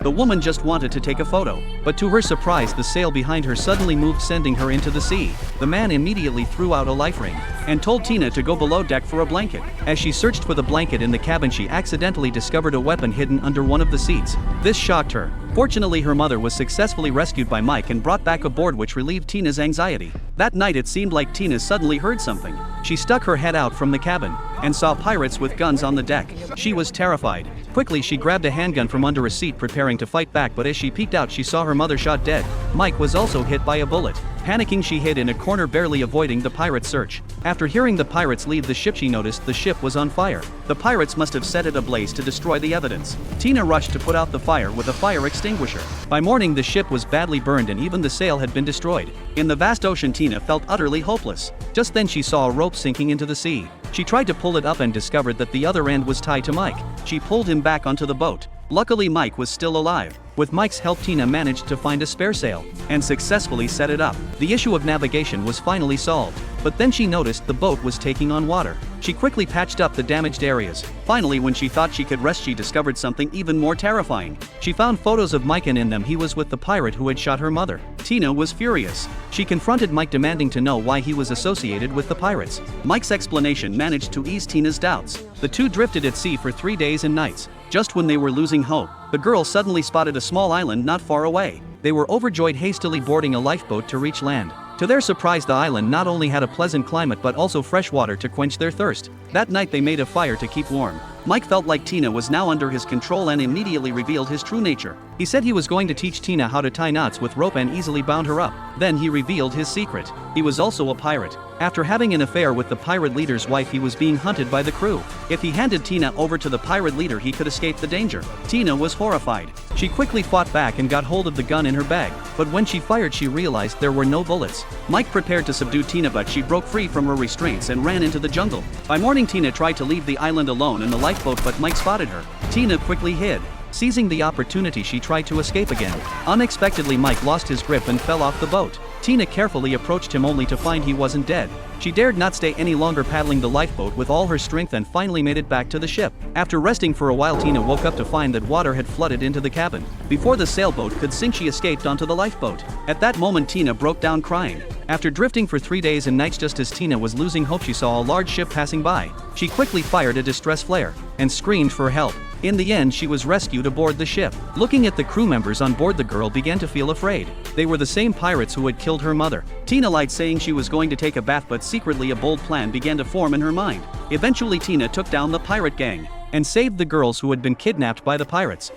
The woman just wanted to take a photo, but to her surprise the sail behind her suddenly moved, sending her into the sea. The man immediately threw out a life ring and told Tina to go below deck for a blanket. As she searched for the blanket in the cabin, she accidentally discovered a weapon hidden under one of the seats. This shocked her. Fortunately, her mother was successfully rescued by Mike and brought back aboard, which relieved Tina's anxiety. That night it seemed like Tina suddenly heard something. She stuck her head out from the cabin and saw pirates with guns on the deck. She was terrified. Quickly she grabbed a handgun from under a seat, preparing to fight back, but as she peeked out she saw her mother shot dead. Mike was also hit by a bullet. Panicking, she hid in a corner, barely avoiding the pirate search. After hearing the pirates leave the ship, she noticed the ship was on fire. The pirates must have set it ablaze to destroy the evidence. Tina rushed to put out the fire with a fire extinguisher. By morning the ship was badly burned and even the sail had been destroyed. In the vast ocean, Tina felt utterly hopeless. Just then she saw a rope sinking into the sea. She tried to pull it up and discovered that the other end was tied to Mike. She pulled him back onto the boat. Luckily Mike was still alive. With Mike's help, Tina managed to find a spare sail and successfully set it up. The issue of navigation was finally solved, but then she noticed the boat was taking on water. She quickly patched up the damaged areas. Finally, when she thought she could rest, she discovered something even more terrifying. She found photos of Mike, and in them he was with the pirate who had shot her mother. Tina was furious. She confronted Mike, demanding to know why he was associated with the pirates. Mike's explanation managed to ease Tina's doubts. The two drifted at sea for 3 days and nights. Just when they were losing hope, the girls suddenly spotted a small island not far away. They were overjoyed, hastily boarding a lifeboat to reach land. To their surprise, the island not only had a pleasant climate but also fresh water to quench their thirst. That night they made a fire to keep warm. Mike felt like Tina was now under his control and immediately revealed his true nature. He said he was going to teach Tina how to tie knots with rope and easily bound her up. Then he revealed his secret. He was also a pirate. After having an affair with the pirate leader's wife, he was being hunted by the crew. If he handed Tina over to the pirate leader, he could escape the danger. Tina was horrified. She quickly fought back and got hold of the gun in her bag, but when she fired she realized there were no bullets. Mike prepared to subdue Tina, but she broke free from her restraints and ran into the jungle. By morning Tina tried to leave the island alone in the lifeboat, but Mike spotted her. Tina quickly hid. Seizing the opportunity, she tried to escape again. Unexpectedly, Mike lost his grip and fell off the boat. Tina carefully approached him, only to find he wasn't dead. She dared not stay any longer, paddling the lifeboat with all her strength, and finally made it back to the ship. After resting for a while, Tina woke up to find that water had flooded into the cabin. Before the sailboat could sink, she escaped onto the lifeboat. At that moment Tina broke down crying. After drifting for 3 days and nights, just as Tina was losing hope, she saw a large ship passing by. She quickly fired a distress flare and screamed for help. In the end, she was rescued aboard the ship. Looking at the crew members on board, the girl began to feel afraid. They were the same pirates who had killed her mother. Tina lied, saying she was going to take a bath, but secretly a bold plan began to form in her mind. Eventually Tina took down the pirate gang and saved the girls who had been kidnapped by the pirates.